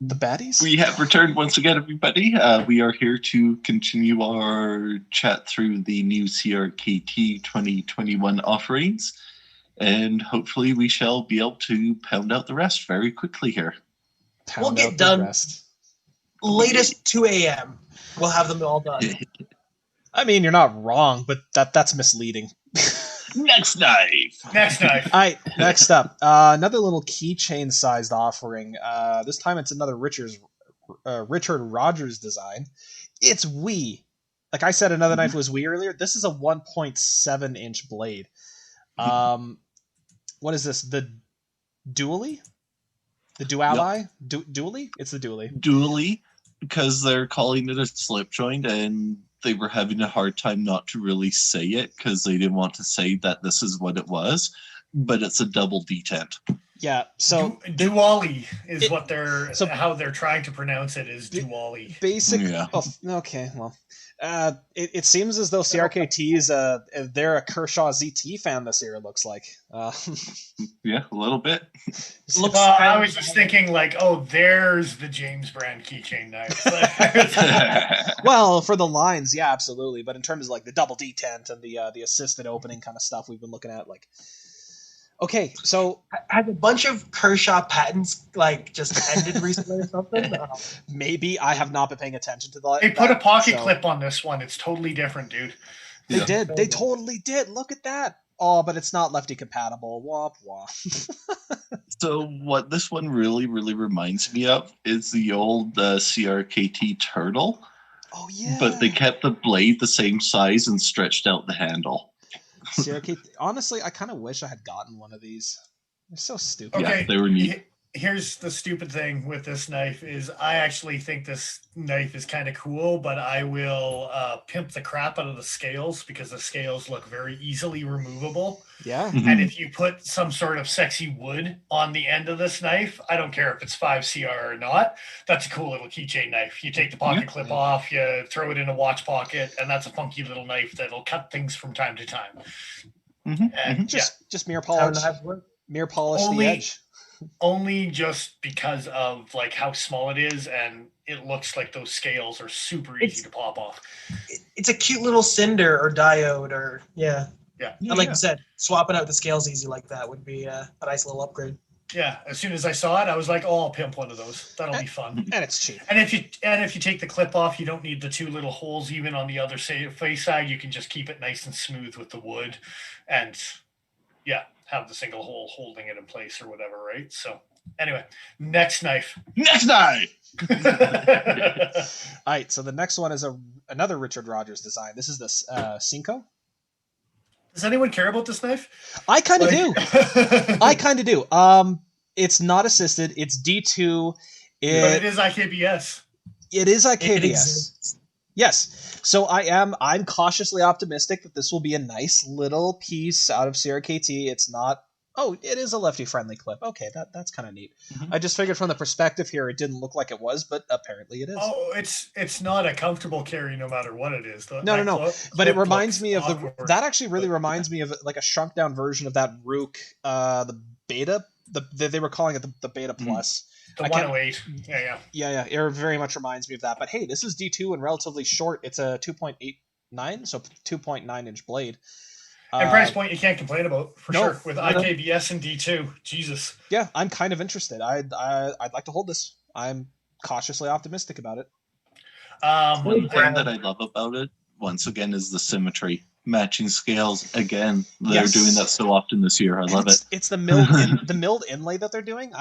The baddies? We have returned once again, everybody. We are here to continue our chat through the new CRKT 2021 offerings, and hopefully we shall be able to pound out the rest very quickly here. Pound we'll get out done the rest. latest 2 a.m. We'll have them all done. I mean, you're not wrong, but that's misleading. Next knife. All right, next up, another little keychain-sized offering. This time it's another Richard Rogers design. It's Wii. Like I said, another knife was Wii earlier. This is a 1.7-inch blade. What is this? The Dually? The Dually? Yep. Dually? It's the Dually. Dually, because they're calling it a slip joint, and they were having a hard time not to really say it because they didn't want to say that this is what it was, but it's a double detent. Yeah, so Dually is what how they're trying to pronounce it is Dually. Basically, yeah. Oh, okay, well, it seems as though CRKT they're a Kershaw ZT fan this year. It looks like. Yeah, a little bit. I was just thinking, like, oh, there's the James brand keychain knife. Well, for the lines, yeah, absolutely. But in terms of like the double detent and the assisted opening kind of stuff we've been looking at, like. Okay, so has a bunch of Kershaw patents like just ended recently or something? Maybe I have not been paying attention to that. They put a pocket clip on this one. It's totally different, dude. They did. They totally did. Look at that. Oh, but it's not lefty compatible. Womp womp. So what this one really, really reminds me of is the old CRKT Turtle. Oh yeah. But they kept the blade the same size and stretched out the handle. CRKT. Honestly, I kind of wish I had gotten one of these. They're so stupid. Okay, yeah, they were neat. Here's the stupid thing with this knife is I actually think this knife is kind of cool, but I will pimp the crap out of the scales because the scales look very easily removable. Yeah. Mm-hmm. And if you put some sort of sexy wood on the end of this knife, I don't care if it's 5CR or not, that's a cool little keychain knife. You take the pocket clip off, you throw it in a watch pocket, and that's a funky little knife that'll cut things from time to time. Mm-hmm. And just mirror polish. Mirror polish the edge. Only just because of like how small it is, and it looks like those scales are super easy to pop off. It's a cute little cinder or diode, or yeah. And like you said, swapping out the scales easy like that would be a nice little upgrade. Yeah, as soon as I saw it, I was like, "Oh, I'll pimp one of those. That'll be fun." And it's cheap. And if you take the clip off, you don't need the two little holes even on the other face side. You can just keep it nice and smooth with the wood, and have the single hole holding it in place or whatever, right? So anyway, next knife. All right, so the next one is another Richard Rogers design. This is the Cinco. Does anyone care about this knife? I kind of do. I kind of do. It's not assisted. It's D2. But it is IKBS. It is IKBS. Yes. So I'm cautiously optimistic that this will be a nice little piece out of CRKT. It's not. Oh, it is a lefty-friendly clip. Okay, that's kind of neat. Mm-hmm. I just figured from the perspective here, it didn't look like it was, but apparently it is. Oh, it's not a comfortable carry no matter what it is. No. But it reminds me of that actually really reminds me of like a shrunk-down version of that Rook, the Beta. They were calling it the Beta Plus. The 108. Yeah. It very much reminds me of that. But hey, this is D2 and relatively short. It's a 2.89, so 2.9-inch blade. And price point you can't complain about for sure with IKBS and D2. Jesus. Yeah, I'm kind of interested. I'd like to hold this. I'm cautiously optimistic about it. One thing that I love about it, once again, is the symmetry. Matching scales again. They're doing that so often this year. I love it. It's the milled inlay that they're doing.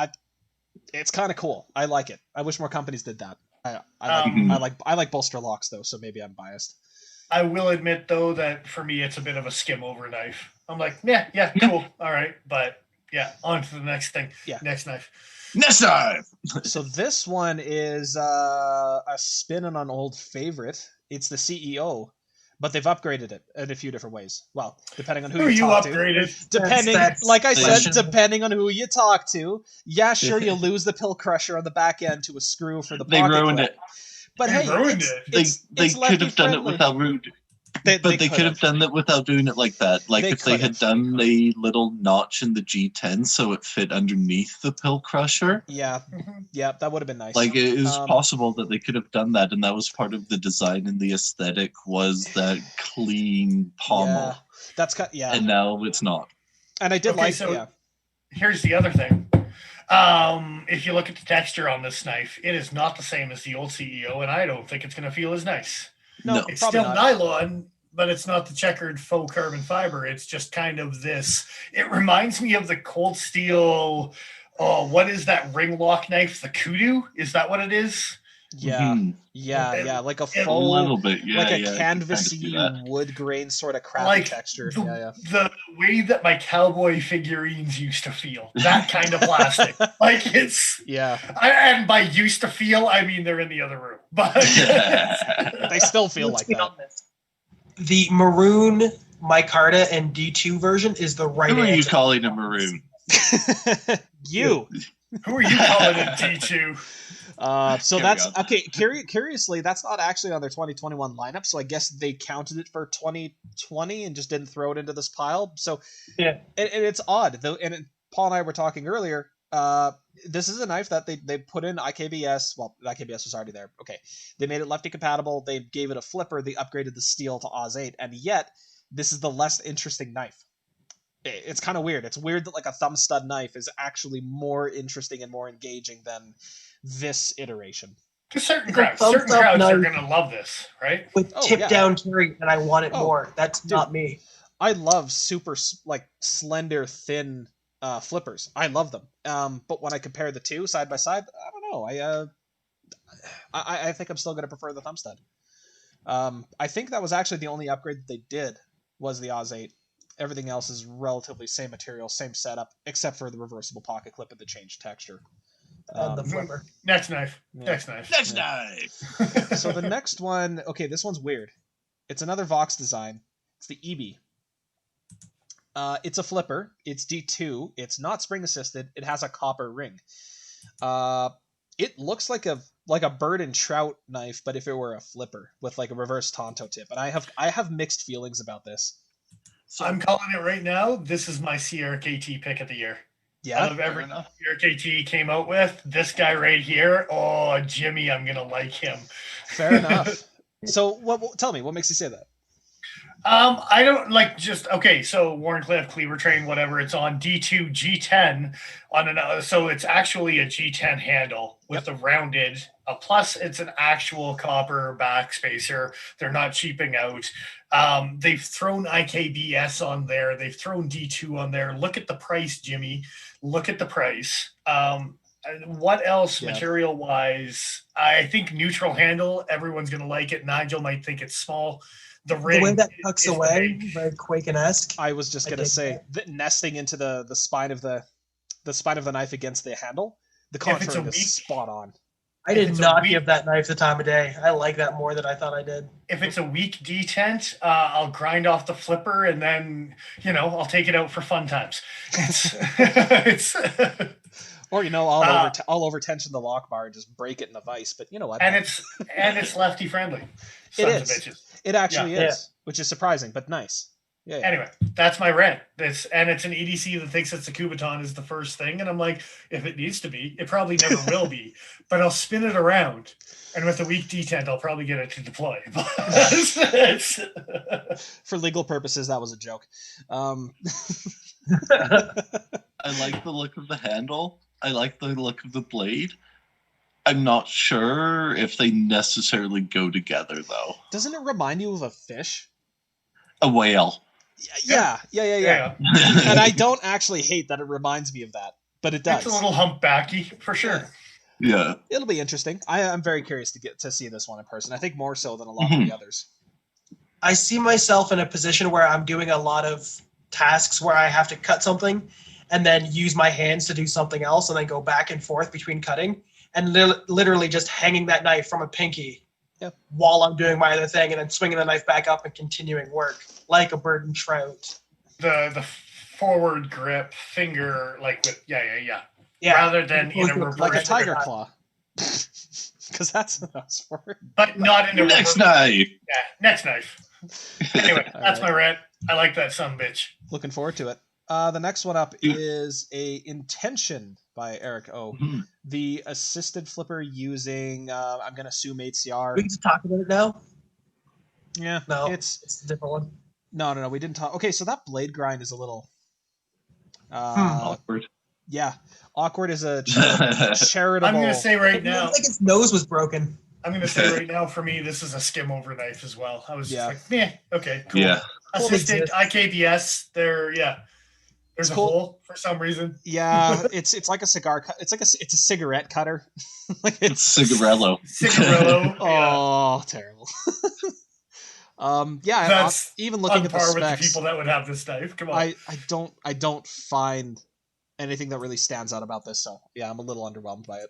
It's kind of cool. I like it. I wish more companies did that. I like bolster locks though, so maybe I'm biased. I will admit though that for me it's a bit of a skim over knife. I'm like, yeah, cool, all right, but on to the next thing. Yeah, next knife. Next knife. So this one is a spin on an old favorite. It's the CEO. But they've upgraded it in a few different ways. Well, depending on who you talk upgraded? to. Like I said, depending on who you talk to. Yeah, sure, you lose the pill crusher on the back end to a screw for the pocket. They ruined it. But they ruined it. They could have done it without rude. But they could have done that without doing it like that. Like if they had done a little notch in the G10 so it fit underneath the pill crusher. Yeah, that would have been nice. Like it is possible that they could have done that, and that was part of the design and the aesthetic was that clean pommel. Yeah, and now it's not. And I did Here's the other thing. If you look at the texture on this knife, it is not the same as the old CEO, and I don't think it's going to feel as nice. No, it's still nylon, but it's not the checkered faux carbon fiber. It's just kind of this. It reminds me of the Cold Steel. Oh, what is that ring lock knife? The Kudu? Is that what it is? Yeah, yeah, like a faux, a little bit, like a canvasy wood grain sort of crappy like texture. The way that my cowboy figurines used to feel, that kind of plastic. Like it's and by used to feel, I mean they're in the other room, but they still feel like that. The maroon micarta and D2 version is the right. Who are you calling a maroon? You. Who are you calling a D2? So that's okay. Curiously, that's not actually on their 2021 lineup. So I guess they counted it for 2020 and just didn't throw it into this pile. So and it's odd though. And Paul and I were talking earlier. This is a knife that they put in IKBS. Well, IKBS was already there. Okay, they made it lefty compatible. They gave it a flipper. They upgraded the steel to Oz 8, and yet this is the less interesting knife. It's kind of weird. It's weird that like a thumb stud knife is actually more interesting and more engaging than this iteration. Certain crowds are going to love this, right? With tip down carry, and I want it more. That's not me. I love super like slender, thin flippers. I love them. But when I compare the two side by side, I don't know. I think I'm still going to prefer the thumb stud. I think that was actually the only upgrade that they did was the Oz 8. Everything else is relatively same material, same setup, except for the reversible pocket clip and the changed texture. And the flipper. Next knife. So the next one, okay, this one's weird. It's another Vox design. It's the EB. It's a flipper. It's D2. It's not spring assisted. It has a copper ring. It looks like a bird and trout knife, but if it were a flipper with like a reverse Tonto tip. And I have mixed feelings about this. So I'm calling it right now. This is my CRKT pick of the year. Yeah. Out of everything CRKT came out with, this guy right here, oh, Jimmy, I'm going to like him. Fair enough. So tell me, what makes you say that? I don't like so Warncliffe, Cleaver Train, whatever, it's on D2 G10 on another, so it's actually a G10 handle with the rounded, plus it's an actual copper backspacer. They're not cheaping out. They've thrown IKBS on there. They've thrown D2 on there. Look at the price, Jimmy. Look at the price. What else material wise? I think neutral handle, everyone's going to like it. Nigel might think it's small. The way that tucks away, very Quaken-esque. I was just gonna say nesting into the spine of the knife against the handle. The contouring is spot on. I did not give that knife the time of day. I like that more than I thought I did. If it's a weak detent, I'll grind off the flipper and then I'll take it out for fun times. It's or I'll over tension the lock bar and just break it in the vise. But you know what? And it's lefty friendly. It is. It actually is, which is surprising, but nice. Yeah. Anyway, that's my rant. It's an EDC that thinks it's a Kubotan is the first thing, and I'm like, if it needs to be, it probably never will be. But I'll spin it around, and with a weak detent, I'll probably get it to deploy. For legal purposes, that was a joke. I like the look of the handle. I like the look of the blade. I'm not sure if they necessarily go together, though. Doesn't it remind you of a fish? A whale. Yeah. And I don't actually hate that it reminds me of that, but it does. It's a little humpbacky, for sure. Yeah. It'll be interesting. I'm very curious to get to see this one in person. I think more so than a lot of the others. I see myself in a position where I'm doing a lot of tasks where I have to cut something and then use my hands to do something else and then go back and forth between cutting. And literally just hanging that knife from a pinky while I'm doing my other thing and then swinging the knife back up and continuing work like a bird and trout. The forward grip finger, like with, rather than in a reverse. Like a tiger claw. Because that's what that's for. But not in a next knife. Yeah, next knife. Anyway, that's my rant. I like that son bitch. Looking forward to it. The next one up is a intention by Eric O. Mhm. The assisted flipper using, I'm going to assume HCR. We can just talk about it now. Yeah, No, it's a different one. No, we didn't talk. Okay, so that blade grind is a little Awkward. yeah, awkward is a charitable. I'm gonna say right It now. looks like his nose was broken. I'm gonna say right now, for me, this is a skim over knife as well. I was just Yeah. like, meh, okay, cool. Yeah. Assisted IKBS, there's a cool. hole for some reason. Yeah, it's like a cigar cut. It's a cigarette cutter. Like It's Cigarello. Cigarillo. Oh, terrible. Yeah, That's even On looking at the par with the specs, people that would have this knife. Come on. I don't find anything that really stands out about this. So yeah, I'm a little underwhelmed by it.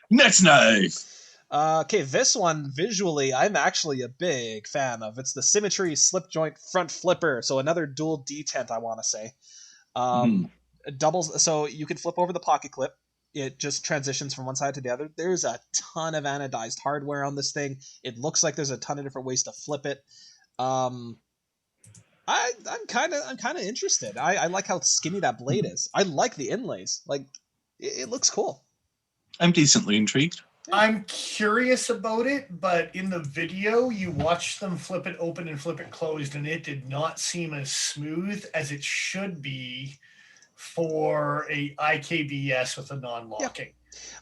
Next knife. Okay, this one visually, I'm actually a big fan of. It's the Symmetry Slip Joint Front Flipper. So another dual detent, I want to say. Doubles, so you can flip over the pocket clip. It just transitions from one side to the other. There's a ton of anodized hardware on this thing. It looks like there's a ton of different ways to flip it. I'm kind of interested. I like how skinny that blade is. I like the inlays. Like it looks cool. I'm decently intrigued. I'm curious about it, but in the video, you watched them flip it open and flip it closed, and it did not seem as smooth as it should be for a IKBS with a non-locking.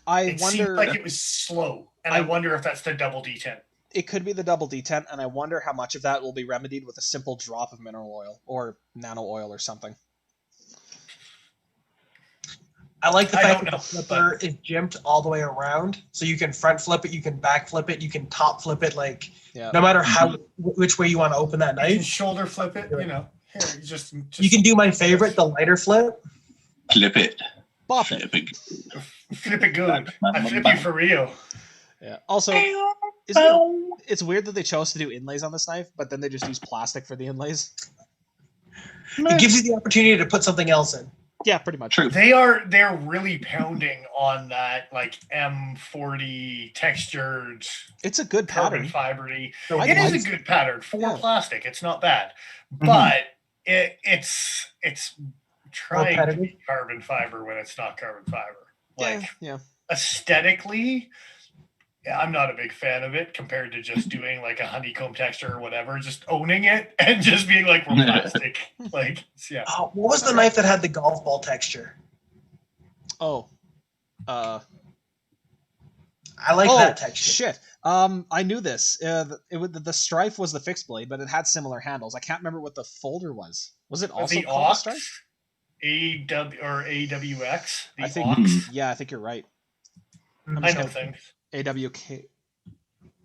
I wonder. Seemed like it was slow, and I wonder if that's the double detent. It could be the double detent, and I wonder how much of that will be remedied with a simple drop of mineral oil or nano oil or something. I like the I fact don't that know, the flipper is jimped all the way around, so you can front flip it, you can back flip it, you can top flip it. Like no matter which way you want to open that You can knife, shoulder flip it, you know. Here, just you can do my favorite, the lighter flip. Flip it. Bop it. Flip it. flip it good. I flip you for real. Yeah. Also, it's weird that they chose to do inlays on this knife, but then they just use plastic for the inlays. It gives you the opportunity to put something else in. Yeah, pretty much. True. They're really pounding on that like M40 textured. It's a good carbon pattern. fibery. So It is a good pattern for plastic. It's not bad, but it's trying to be carbon fiber when it's not carbon fiber. Like aesthetically, I'm not a big fan of it compared to just doing like a honeycomb texture or whatever, just owning it and just being like, we're plastic. Like, yeah. Oh, what was the knife that had the golf ball texture? Oh. I like that texture. Shit. I knew this. The Strife was the fixed blade, but it had similar handles. I can't remember what the folder was. Was it also the called Aux, Strife? AWX? I think. Aux. Yeah, I think you're right. I know things. AWK.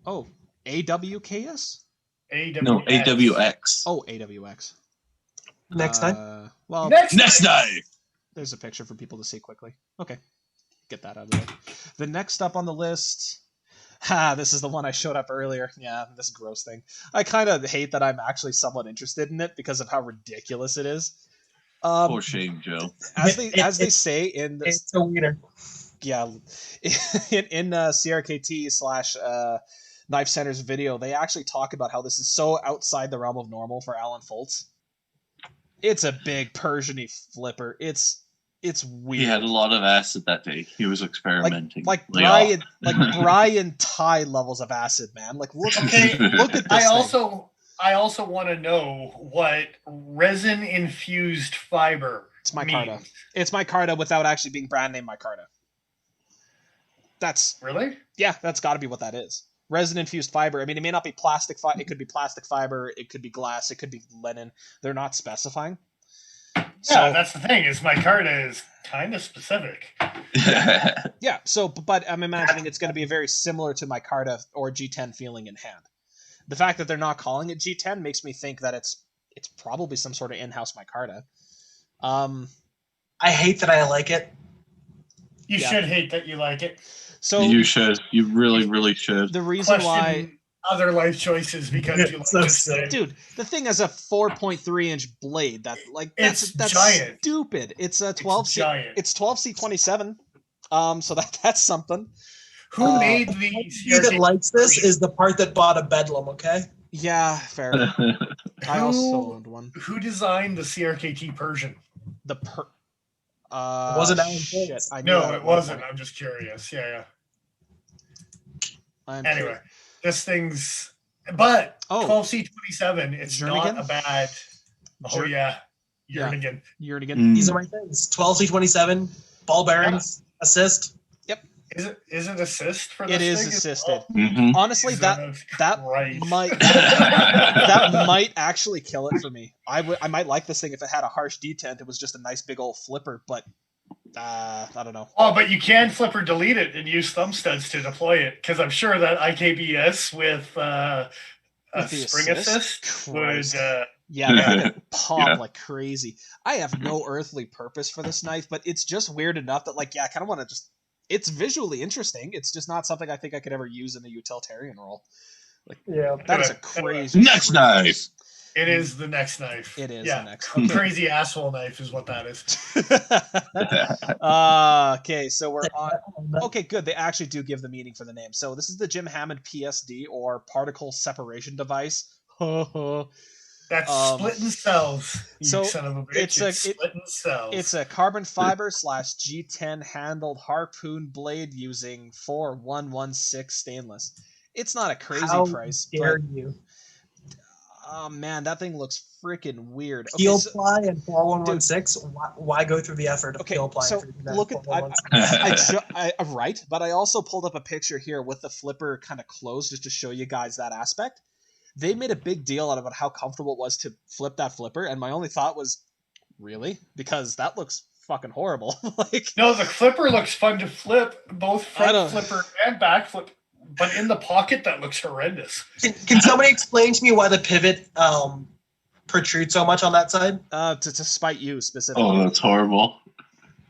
Oh, AWKS? No, AWX. Oh, AWX. Next time. Well, Next knife. There's a picture for people to see quickly. Okay. Get that out of the way. The next up on the list. This is the one I showed up earlier. Yeah, this gross thing. I kind of hate that I'm actually somewhat interested in it because of how ridiculous it is. For shame, Joe. As they say in this, it's a wiener. Yeah, in CRKT / Knife Center's video, they actually talk about how this is so outside the realm of normal for Alan Foltz. It's a big Persian-y flipper. It's weird. He had a lot of acid that day. He was experimenting. Like Brian Ty levels of acid, man. Like look at this. I also want to know what resin infused fiber. It's micarta. It's micarta without actually being brand name micarta. That's really? Yeah, that's got to be what that is. Resin infused fiber. I mean, it may not be plastic fiber. It could be plastic fiber. It could be glass. It could be linen. They're not specifying. Yeah, that's the thing. Is micarta is kind of specific. Yeah. So, but I'm imagining it's going to be very similar to micarta or G10 feeling in hand. The fact that they're not calling it G10 makes me think that it's probably some sort of in-house micarta. I hate that I like it. You should hate that you like it. So you should. You really, really should. The reason why other life choices because you like it. Dude, the thing has a 4.3-inch blade. That's giant. Stupid. It's a 12C. It's 12C27. So that's something. Who made the CRKT that likes this is the part that bought a Bedlam, okay? Yeah, fair. I also owned one. Who designed the CRKT Persian? The per. It wasn't Alan shit. Pitts. I knew No, that it at one wasn't. point. I'm just curious. Yeah. I'm Anyway, this thing's but Oh. 12C27. It's Jernigan? not a bad. Oh yeah, Yeah. Jernigan. Jernigan. These are my things. 12C27, ball bearings, assist. Is it assist for this It is thing? assisted. Mhm. Honestly, that Christ. might that might actually kill it for me. I might like this thing if it had a harsh detent. It was just a nice big old flipper, but I don't know. Oh, but you can flip or delete it and use thumb studs to deploy it, because I'm sure that IKBS with a With the spring assist would. Christ. Yeah, that thing could pop like crazy. I have no earthly purpose for this knife, but it's just weird enough that I kind of want to just. It's visually interesting. It's just not something I think I could ever use in a utilitarian role. That is a crazy. Next knife. It is the next knife. It is the next. Crazy asshole knife is what that is. Okay, so we're on. Okay, good. They actually do give the meaning for the name. So this is the Jim Hammond PSD, or particle separation device. That's splitting cells. You son of a bitch. It's splitting cells. It's a carbon fiber / G10 handled harpoon blade using 4116 stainless. It's not a crazy price. How dare you? Oh man, that thing looks freaking weird. Peel ply and 4116. Why go through the effort of peel ply? So look at right, but I also pulled up a picture here with the flipper kind of closed just to show you guys that aspect. They made a big deal out about how comfortable it was to flip that flipper, and my only thought was, really? Because that looks fucking horrible. No, the flipper looks fun to flip, both front flipper and back flip, but in the pocket that looks horrendous. Can somebody explain to me why the pivot protrudes so much on that side? To spite you specifically. Oh, that's horrible.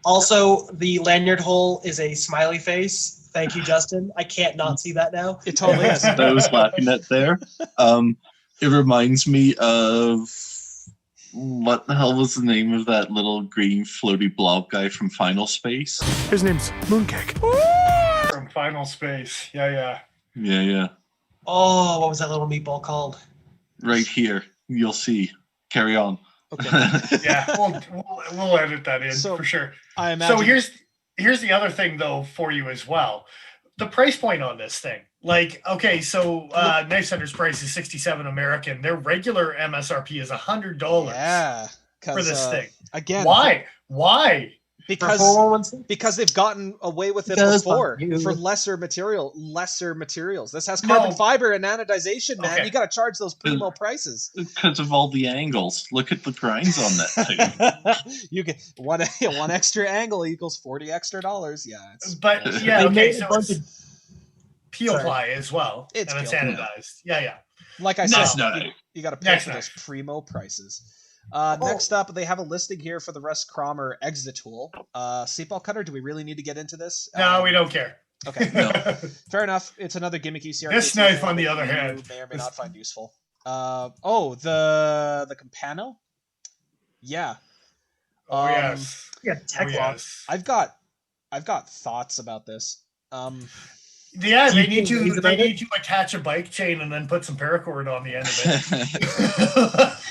Also, the lanyard hole is a smiley face. Thank you, Justin. I can't not see that now. It totally is. I was laughing at there. It reminds me of what the hell was the name of that little green floaty blob guy from Final Space? His name's Mooncake. From Final Space. Yeah. Oh, what was that little meatball called? Right here. You'll see. Carry on. Okay. Yeah, we'll edit that in for sure. I imagine. So here's the other thing though for you as well. The price point on this thing. Knife Center's price is $67 American. Their regular MSRP is $100. Yeah, for this thing. Again, why? Because they've gotten away with it before for lesser materials. This has carbon fiber and anodization, man. You got to charge those primo prices because of all the angles. Look at the grinds on that thing. You get one extra angle equals $40 extra. Yeah, so peel ply as well, and it's anodized. Yeah. Like I said, you got to pay for those primo prices. Next up, they have a listing here for the Russ Cromer exit tool. Seatbelt Cutter, do we really need to get into this? No, we don't care. Okay. Fair enough. It's another gimmicky CRKT. This knife, on the other hand, may or may not find useful. The Campano? Yeah. Yes. Yeah, tech lock. I've got thoughts about this. Yeah, they need to attach a bike chain and then put some paracord on the end of it.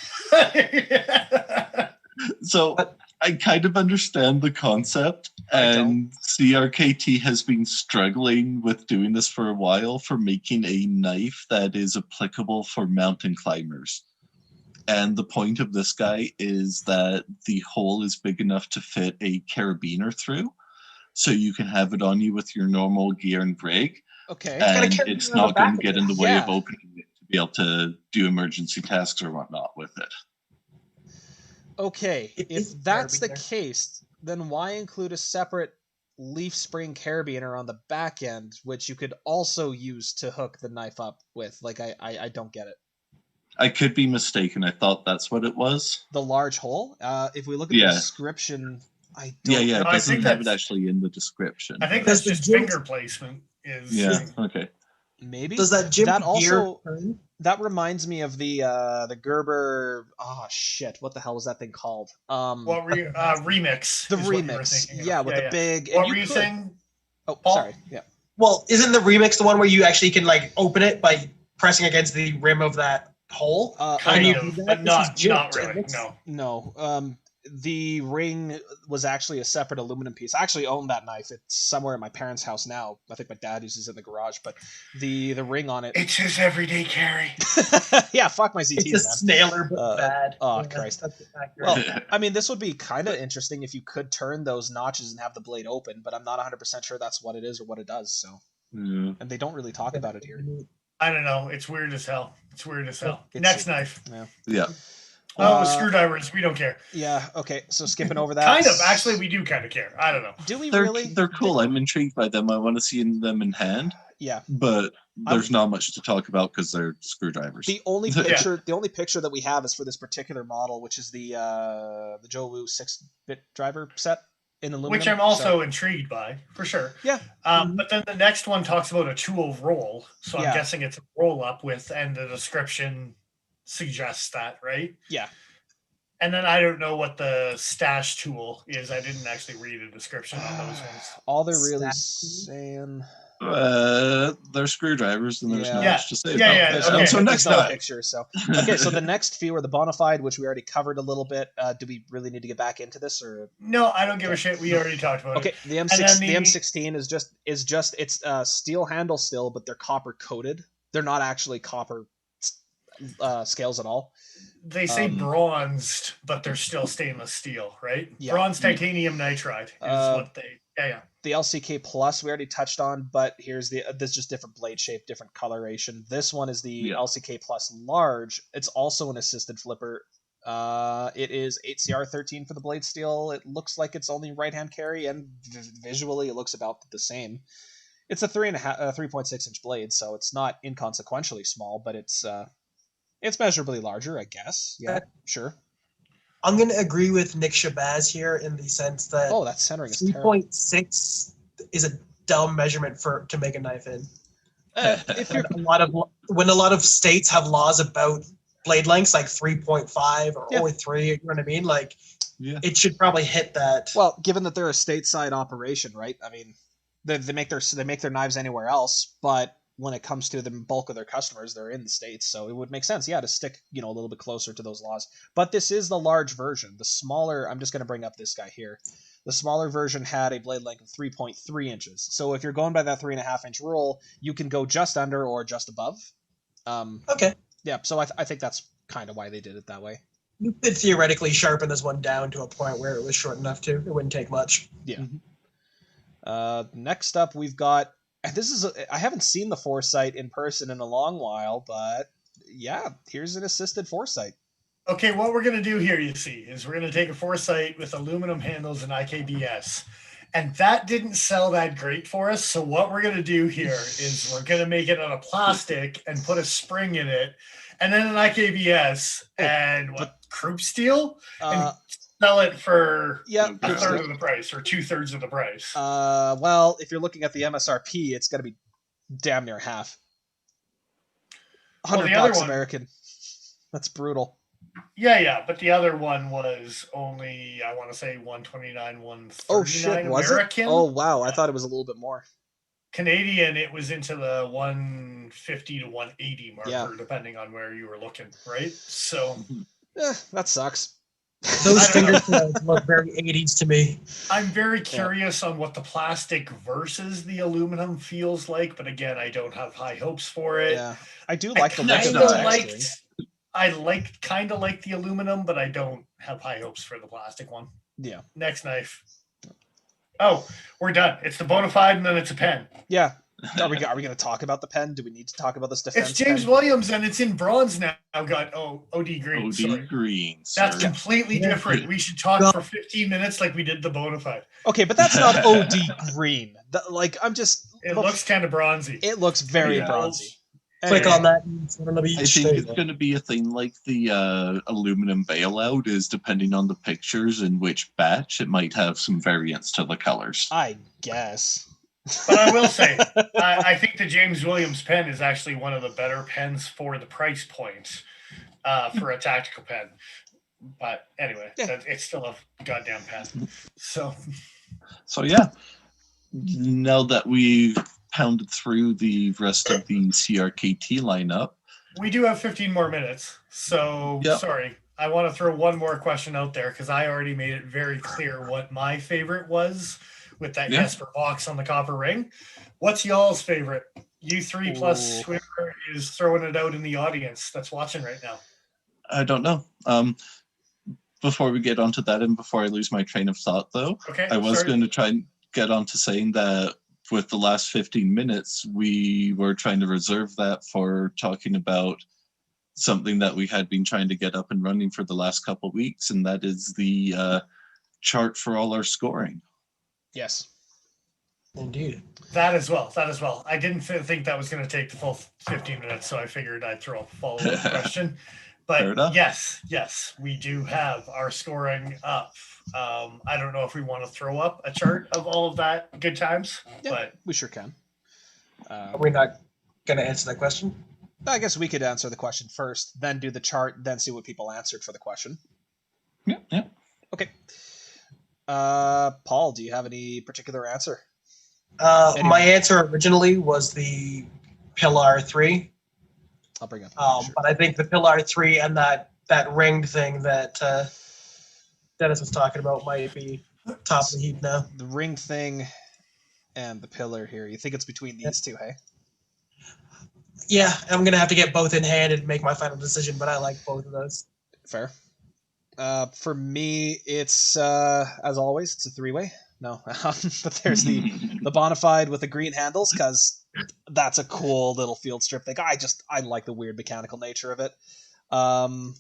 So I kind of understand the concept, and CRKT has been struggling with doing this for a while, for making a knife that is applicable for mountain climbers. And the point of this guy is that the hole is big enough to fit a carabiner through, so you can have it on you with your normal gear and rig. Okay. And it's not going to get in the way of opening it to be able to do emergency tasks or whatnot with it. Okay, if that's the case, then why include a separate leaf spring carabiner on the back end, which you could also use to hook the knife up with? I don't get it. I could be mistaken. I thought that's what it was. The large hole? If we look at the description, I don't it doesn't have it actually in the description. I think that's just finger placement. Okay. Maybe. Does that Jim that reminds me of the Gerber. Oh shit! What the hell was that thing called? Remix. The Remix. With the big. What were you saying? Oh, Paul? Sorry. Yeah. Well, isn't the Remix the one where you actually can open it by pressing against the rim of that hole. Kind you of, do that, but this is not chipped. really. It looks- No. No. The ring was actually a separate aluminum piece. I actually own that knife. It's somewhere at my parents' house now. I think my dad uses it in the garage, but the ring on it. It's his everyday carry. Yeah, fuck my It's ZTs, a man. snailer, but bad. Oh, Yeah, Christ. that's accurate. Well, I mean, this would be kind of interesting if you could turn those notches and have the blade open, but I'm not 100% sure that's what it is or what it does. So, Yeah. and they don't really talk about it here. I don't know. It's weird as hell. It's It's Next super- knife. Yeah. Screwdrivers. We don't care. Yeah. Okay. So skipping over that. Kind of. Actually, we do kind of care. I don't know. Do we They're really? they're cool. I'm intrigued by them. I want to see them in hand, Yeah. but there's not much to talk about because they're screwdrivers. The only Yeah. picture, the only picture that we have is for this particular model, which is the Jowu 6-bit driver set in aluminum. Which I'm also intrigued by, for sure. Yeah. But then the next one talks about a tool roll. So Yeah. I'm guessing it's a roll up with, and the description suggests that, right? Yeah. And then I don't know what the stash tool is. I didn't actually read a description on those ones. All they're really Stack. saying. They're screwdrivers, and there's Yeah. not Yeah. much to say Yeah, about yeah, this. okay. So There's next no up, picture. So okay, so the next few are the Bonafide, which we already covered a little bit. Do we really need to get back into this, or No, I don't give a shit. We already talked about okay? it. The And M6, then the M16 is just it's steel handle still, but they're copper coated. They're not actually copper scales at all. They say Um, bronzed, but they're still stainless steel, right? Yeah. Bronze titanium nitride is what they. Yeah. The LCK Plus we already touched on, but here's this just different blade shape, different coloration. This one is the Yeah. LCK Plus Large. It's also an assisted flipper. It is 8CR13 for the blade steel. It looks like it's only right-hand carry, and visually it looks about the same. It's a 3.6 inch blade, so it's not inconsequentially small, but it's measurably larger, I guess. Yeah, sure. I'm going to agree with Nick Shabazz here in the sense that Oh, that centering is terrible. 3.6 is a dumb measurement to make a knife in. If you're When a lot of states have laws about blade lengths like 3.5 or Yeah. only 3, you know what I mean? Like yeah. it should probably hit that. well, given that they're a stateside operation, right? I mean, they make their knives anywhere else, but when it comes to the bulk of their customers, they're in the States, so it would make sense, yeah, to stick, a little bit closer to those laws. But this is the large version. The smaller, I'm just going to bring up this guy here. The smaller version had a blade length of 3.3 inches. So if you're going by that 3.5-inch rule, you can go just under or just above. Okay. Yeah, so I think that's kind of why they did it that way. You could theoretically sharpen this one down to a point where it was short enough to. It wouldn't take much. Yeah. Next up, we've got. I haven't seen the Foresight in person in a long while, but yeah, here's an assisted Foresight. Okay, what we're going to do here, you see, is we're going to take a Foresight with aluminum handles and IKBS. And that didn't sell that great for us. So what we're going to do here is we're going to make it out of plastic and put a spring in it. And then an IKBS and croup steel and sell it for a third of the price or 2/3 of the price. Well, if you're looking at the MSRP, it's going to be damn near half. $100 American. That's brutal. Yeah, but the other one was only, I want to say, $129, $139 Oh shit, was American. It? Oh wow, I thought it was a little bit more. Canadian, it was into the 150 to 180 marker, Yeah. depending on where you were looking, right? So that sucks. Those finger tails look very 80s to me. I'm very curious on what the plastic versus the aluminum feels like, but again, I don't have high hopes for it. Yeah, I do like the look of kind the of texturing. kind of like the aluminum, but I don't have high hopes for the plastic one. Yeah. Next knife. Oh, we're done. It's the Bonafide, and then it's a pen. Yeah. Are we going to talk about the pen? Do we need to talk about this defense? It's James pen? Williams, and it's in bronze now. I've got OD green. OD sorry. green. That's Sir. completely different. We should talk for 15 minutes like we did the Bonafide. Okay, but that's not OD green. It looks kind of bronzy. It looks very Yeah. bronzy. Click on that. I think it's going to be a thing like the aluminum bailout is depending on the pictures in which batch, it might have some variance to the colors. I guess. But I will say, I think the James Williams pen is actually one of the better pens for the price point for a tactical pen. But anyway, it's still a goddamn pen. So yeah, now that we've pounded through the rest of the CRKT lineup. We do have 15 more minutes, so Yep. sorry. I want to throw one more question out there because I already made it very clear what my favorite was with that Jesper box on the copper ring. What's y'all's favorite? You three plus Swimmer is throwing it out in the audience that's watching right now. I don't know. Before we get onto that and before I lose my train of thought, though, Okay, I was going to try and get on to saying that with the last 15 minutes, we were trying to reserve that for talking about something that we had been trying to get up and running for the last couple of weeks, and that is the chart for all our scoring. Yes. Indeed. That as well. I didn't think that was going to take the full 15 minutes, so I figured I'd throw a follow-up question. But yes, we do have our scoring up. I don't know if we want to throw up a chart of all of that good times, but we sure can. Are we not going to answer that question? I guess we could answer the question first, then do the chart, then see what people answered for the question. Yeah. Okay. Paul, do you have any particular answer? My answer originally was the Pillar 3. I'll bring up. But I think the Pillar 3 and that ringed thing that Dennis was talking about might be top of the heap now. The ring thing and the pillar here. You think it's between these two, hey? Yeah, I'm going to have to get both in hand and make my final decision, but I like both of those. Fair. For me, it's, as always, it's a three-way. No, but there's the Bonafide with the green handles, because that's a cool little field strip thing. I like the weird mechanical nature of it.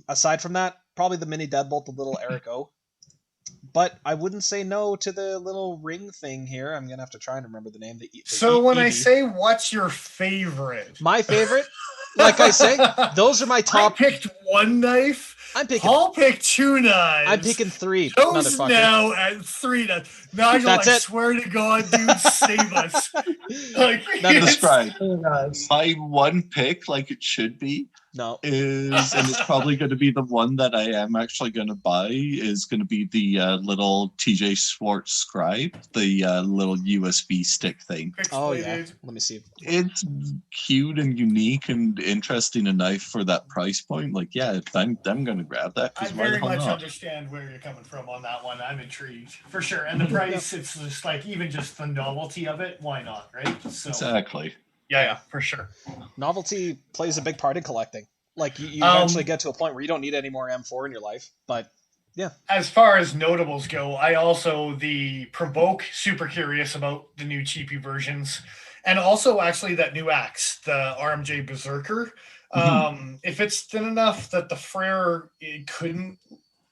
Aside from that, probably the mini deadbolt, the little Eric O. But I wouldn't say no to the little ring thing here. I'm going to have to try and remember the name. So when I say what's your favorite? My favorite? Like I say, those are my top. I picked one knife. Paul picked two knives. I'm picking three. Joe's now at 3 knives. Nigel, I swear to God, dude, save us. Now describe. My one pick, like it should be, and it's probably going to be the one that I am actually going to buy, is going to be the little TJ Schwartz Scribe, the little USB stick thing. Oh, yeah. Let me see. It's cute and unique and interesting a knife for that price point. Like, yeah, I'm going to grab that. I very much understand where you're coming from on that one. I'm intrigued, for sure. And the price, it's just like, even just the novelty of it, why not, right? So, exactly. Yeah, for sure. Novelty plays a big part in collecting. Like, you eventually get to a point where you don't need any more M4 in your life. But, yeah. As far as notables go, I also, the Provoke, super curious about the new cheapy versions. And also, actually, that new axe, the RMJ Berserker. If it's thin enough that the Frere couldn't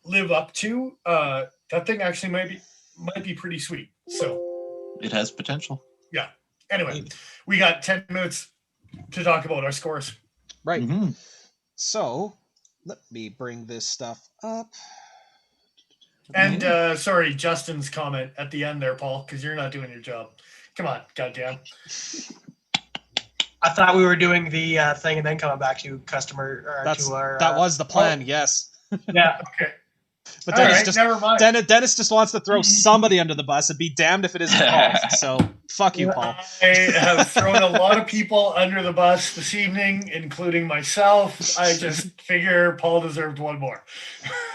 live up to, that thing actually might be pretty sweet. So it has potential. Yeah. Anyway, we got 10 minutes to talk about our scores. Right. So let me bring this stuff up. And sorry, Justin's comment at the end there, Paul, because you're not doing your job. Come on, goddamn. I thought we were doing the thing and then coming back to customer. That was the plan, yes. Yeah, okay. But Dennis never mind. Dennis just wants to throw somebody under the bus and be damned if it isn't Paul. So fuck you, Paul. I have thrown a lot of people under the bus this evening, including myself. I just figure Paul deserved one more.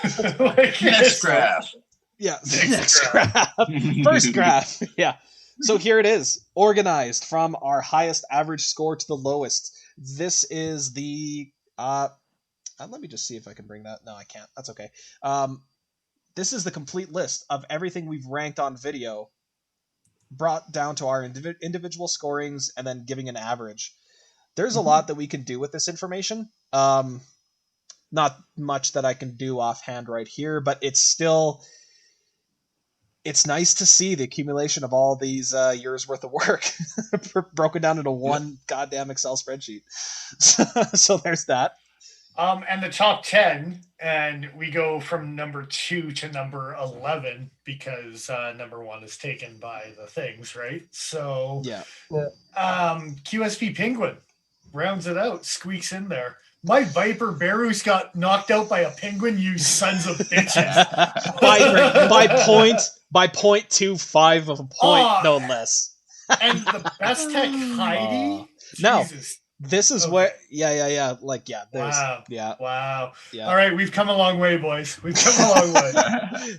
Next graph. Yeah, next graph. First graph. Yeah. So here it is, organized from our highest average score to the lowest. This is the let me just see if I can bring that. No, I can't. That's okay. This is the complete list of everything we've ranked on video, brought down to our individual scorings, and then giving an average. There's a lot that we can do with this information. Not much that I can do offhand right here, but it's nice to see the accumulation of all these years worth of work broken down into one goddamn Excel spreadsheet. So there's that. And the top 10, and we go from number 2 to number 11 because number 1 is taken by the things, right? So QSP Penguin rounds it out, squeaks in there. My Viper Berus got knocked out by a penguin, you sons of bitches. by 0.25 of a point, no less. And the best tech Heidi. No. Jesus. This is Okay. where, yeah. Like, yeah, there's, Wow. yeah. Wow. Yeah. All right, we've come a long way, boys. We've come a long way.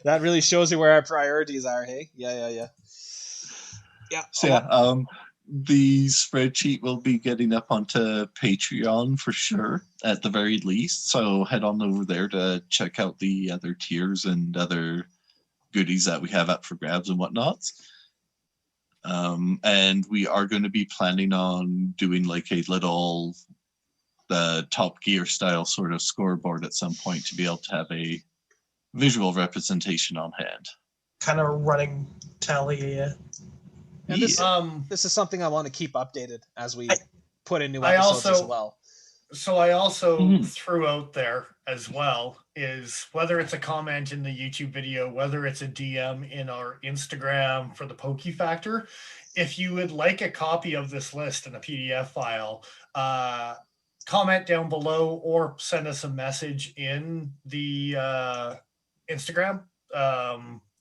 That really shows you where our priorities are, hey? Yeah. So the spreadsheet will be getting up onto Patreon for sure, at the very least. So head on over there to check out the other tiers and other goodies that we have up for grabs and whatnot. And we are going to be planning on doing like a little Top Gear style sort of scoreboard at some point to be able to have a visual representation on hand. Kind of running tally, yeah. And this is something I want to keep updated as we put in new episodes as well. So I also threw out there as well is whether it's a comment in the YouTube video, whether it's a DM in our Instagram for the Pokey Factor, if you would like a copy of this list in a PDF file, comment down below or send us a message in the Instagram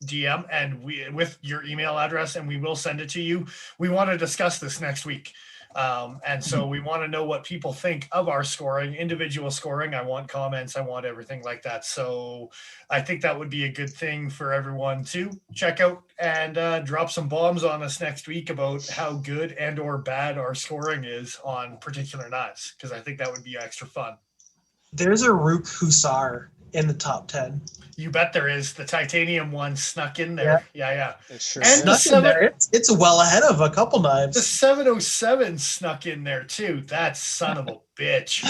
DM and with your email address, and we will send it to you. We want to discuss this next week. And so we want to know what people think of our scoring, individual scoring. I want comments. I want everything like that. So I think that would be a good thing for everyone to check out and drop some bombs on us next week about how good and or bad our scoring is on particular knives, because I think that would be extra fun. There's a Rook Hussar in the top 10. You bet there is. The titanium one snuck in there. Yeah. It sure And is. Snuck in there. It's well ahead of a couple knives. The 707 snuck in there too. That son of a bitch.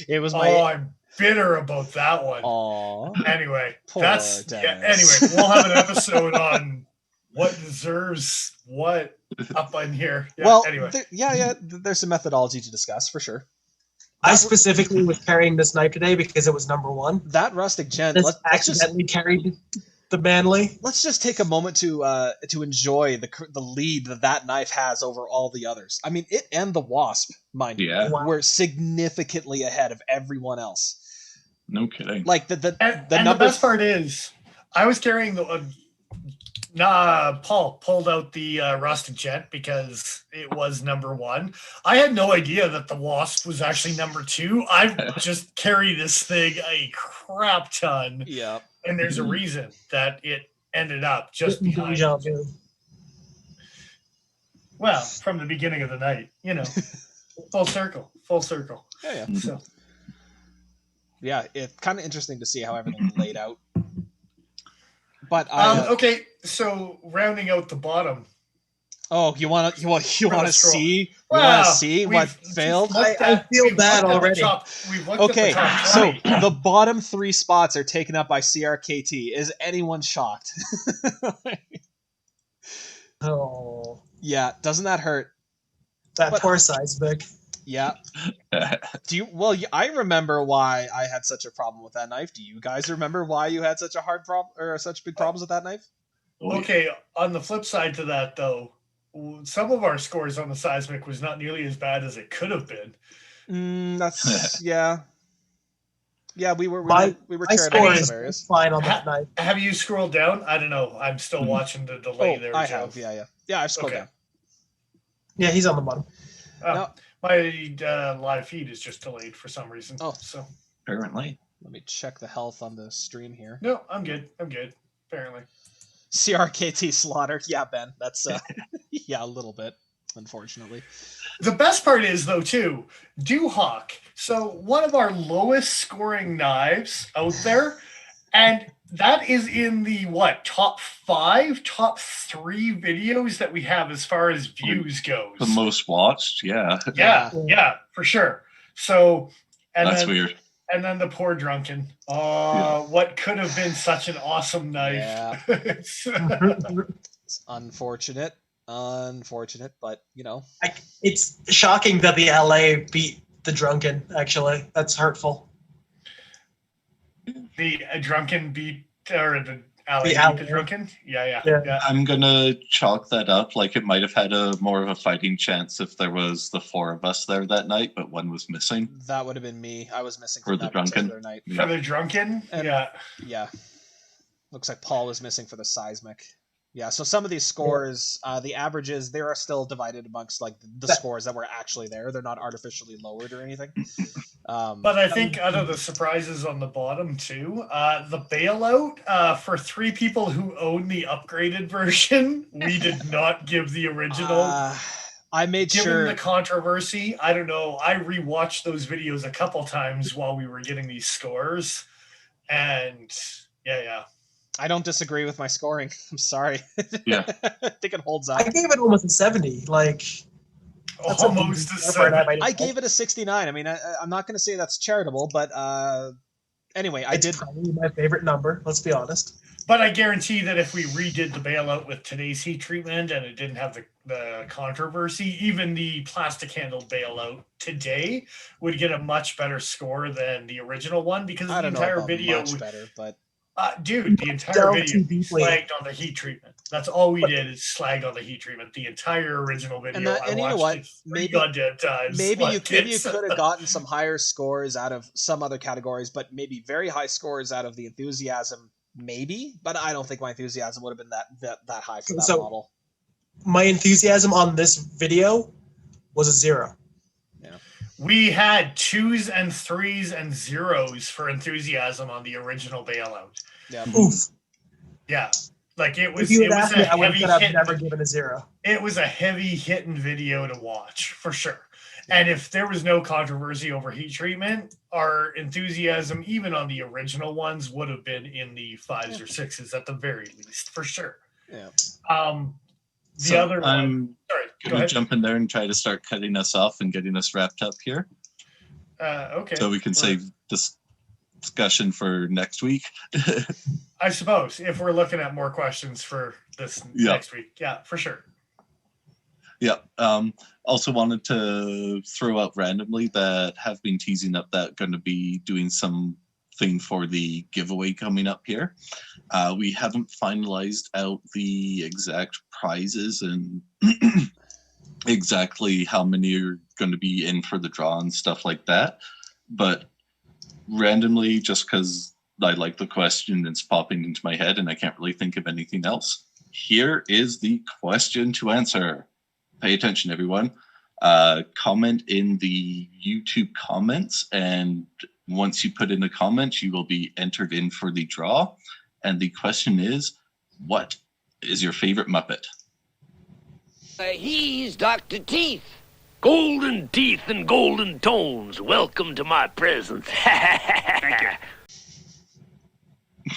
It was my. Oh, I'm bitter about that one. Aww. Anyway, Poor that's Dennis. anyway, we'll have an episode on what deserves what up on here. Yeah, Well, anyway. There's some methodology to discuss for sure. I specifically was carrying this knife today because it was number one. That rustic gent. This accidentally carried the Manly. Let's just take a moment to enjoy the lead that knife has over all the others. I mean, it and the Wasp, mind you, were significantly ahead of everyone else. No kidding. Like the best part is, I was carrying the. Paul pulled out the rustic jet because it was number one. I had no idea that the Wasp was actually number two. I just carry this thing a crap ton. Yeah. And there's a reason that it ended up just behind. Well, from the beginning of the night, full circle. Yeah. So. Yeah, it's kind of interesting to see how everything laid out. But okay, so rounding out the bottom. Oh, you want to see? What failed? I feel bad already. Okay, so the bottom three spots are taken up by CRKT. Is anyone shocked? Oh. Yeah, doesn't that hurt? Poor seismic. Yeah. I remember why I had such a problem with that knife. Do you guys remember why you had such a hard problem or such big problems with that knife? Okay, on the flip side to that though, some of our scores on the seismic was not nearly as bad as it could have been. That's yeah. Yeah, we were my score is areas. Fine on that knife. Have you scrolled down? I don't know. I'm still watching the delay there. I have. Yeah. I've scrolled down. Yeah, he's on the bottom. No. My live feed is just delayed for some reason. Oh, so apparently. Let me check the health on the stream here. No, I'm good. Apparently. CRKT slaughter. Yeah, Ben. That's yeah, a little bit, unfortunately. The best part is though too, Duhawk. So one of our lowest scoring knives out there, and that is in the top 3 videos that we have as far as views goes. The most watched, yeah. Yeah, for sure. So that's weird. And then the poor drunken. What could have been such an awesome knife. Yeah. It's unfortunate, but it's shocking that the LA beat the drunken. Actually, that's hurtful. The drunken beat or the alley beat the drunken. Yeah. I'm gonna chalk that up. Like it might have had more of a fighting chance if there was the 4 of us there that night, but one was missing. That would have been me. I was missing for the drunken night. For the drunken, yeah. Looks like Paul was missing for the seismic. Yeah, so some of these scores, the averages, they are still divided amongst like the scores that were actually there. They're not artificially lowered or anything. But I think out of the surprises on the bottom too, the bailout for 3 people who own the upgraded version, we did not give the original. I made Given sure the controversy, I don't know. I rewatched those videos a couple times while we were getting these scores, and yeah. I don't disagree with my scoring. I'm sorry. Yeah. I think it holds up. I gave it almost a 70. Like, that's almost a score for 70. I gave it a 69. I mean, I'm not going to say that's charitable, but anyway, It's probably my favorite number. Let's be honest. But I guarantee that if we redid the bailout with today's heat treatment and it didn't have the controversy, even the plastic handled bailout today would get a much better score than the original one because the entire video much better, but dude, the entire video slagged on the heat treatment. That's all we did is slag on the heat treatment. The entire original video. And you know what? Maybe goddamn times. Maybe you could have gotten some higher scores out of some other categories, but maybe very high scores out of the enthusiasm. Maybe, but I don't think my enthusiasm would have been that high for that model. My enthusiasm on this video was a 0. Yeah. We had 2s and 3s and 0s for enthusiasm on the original bailout. Yeah. Oof. Yeah. Like it was. If you it was asked me, a I would heavy have hit. never given a 0. It was a heavy hitting video to watch for sure. And if there was no controversy over heat treatment, our enthusiasm, even on the original ones, would have been in the 5s or 6s at the very least, for sure. Yeah. The other one. Sorry, can we jump in there and try to start cutting us off and getting us wrapped up here? Okay. So we can save this discussion for next week. I suppose if we're looking at more questions for this next week, yeah, for sure. Yeah. Also wanted to throw out randomly that have been teasing up that going to be doing something for the giveaway coming up here. We haven't finalized out the exact prizes and exactly how many are going to be in for the draw and stuff like that. But randomly, just because I like the question, it's popping into my head and I can't really think of anything else. Here is the question to answer. Pay attention, everyone. Comment in the YouTube comments, and once you put in a comment, you will be entered in for the draw. And the question is, what is your favorite Muppet? He's Dr. Teeth. Golden teeth and golden tones. Welcome to my presence. Thank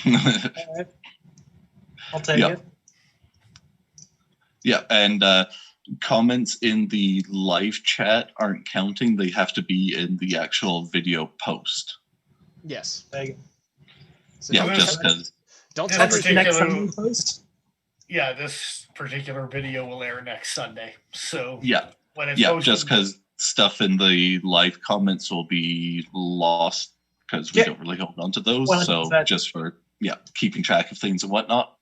you. I'll take it. Yeah, and comments in the live chat aren't counting. They have to be in the actual video post. Yes. There you go. So Yeah, just because. Don't This tell me particular- Next Sunday post? Yeah, this particular video will air next Sunday. So Yeah, when it's yeah, posted, just because stuff in the live comments will be lost because we don't really hold on to those. 100%. So just for keeping track of things and whatnot.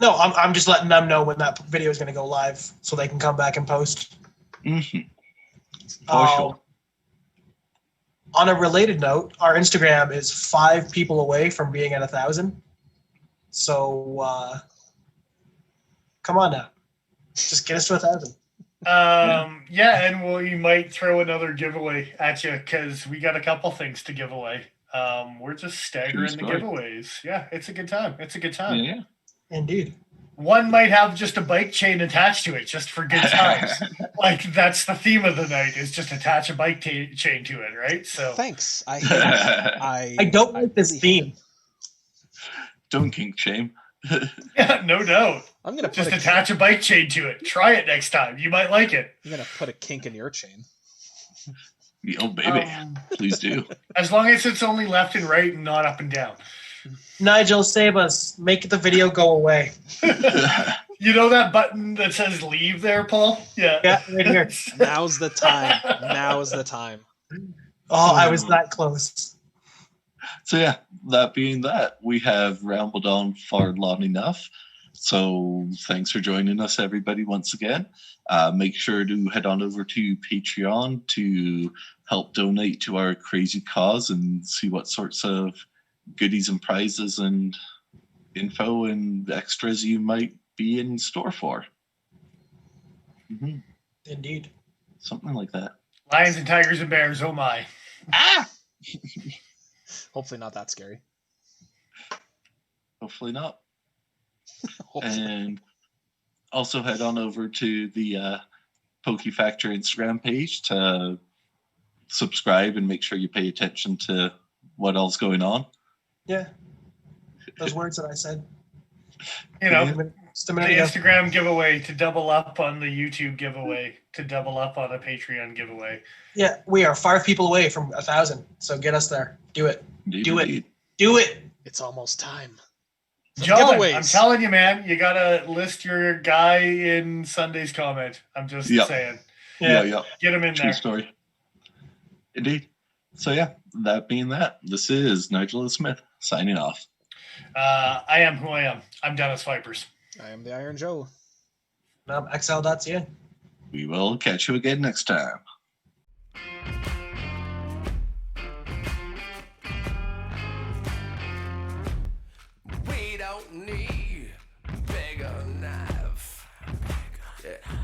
No, I'm just letting them know when that video is going to go live so they can come back and post. Mm-hmm. For sure. On a related note, our Instagram is 5 people away from being at 1,000. So come on now, just get us to 1,000. Yeah, and we might throw another giveaway at you because we got a couple things to give away. We're just staggering the giveaways. Yeah, it's a good time. It's a good time. Yeah. Indeed. One might have just a bike chain attached to it just for good times. Like that's the theme of the night is just attach a bike chain to it, right? So thanks. I don't like this theme. Don't kink shame. Yeah, no doubt. I'm gonna just attach a bike chain to it. Try it next time. You might like it. I'm gonna put a kink in your chain. Oh baby, please do. As long as it's only left and right and not up and down. Nigel, save us. Make the video go away. You know that button that says leave there, Paul? Yeah. Yeah, right here. Now's the time. Now is the time. Oh, I was that close. So yeah, that being that, we have rambled on far long enough. So thanks for joining us, everybody, once again. Make sure to head on over to Patreon to help donate to our crazy cause and see what sorts of goodies and prizes and info and extras you might be in store for. Indeed. Something like that. Lions and tigers and bears. Oh my. Ah! Hopefully not that scary. Hopefully not. Hopefully. And also head on over to the Pokey Factor Instagram page to subscribe and make sure you pay attention to what else going on. Yeah. Those words that I said. You know, Just a the minute ago. Instagram giveaway to double up on the YouTube giveaway to double up on a Patreon giveaway. Yeah, we are 5 people away from 1,000. So get us there. Do it. Indeed, Do it. indeed. Do it. It's almost time. Some John, giveaways. I'm telling you, man, you gotta list your guy in Sunday's comment. I'm just Yep. saying. Yeah. Get him in True there. story. Indeed. So yeah, that being that, this is Nigel Smith signing off. I am who I am. I'm Dennis Vipers. I am the Iron Joe. XL.ca. We will catch you again next time. We don't need bigger knife. Yeah.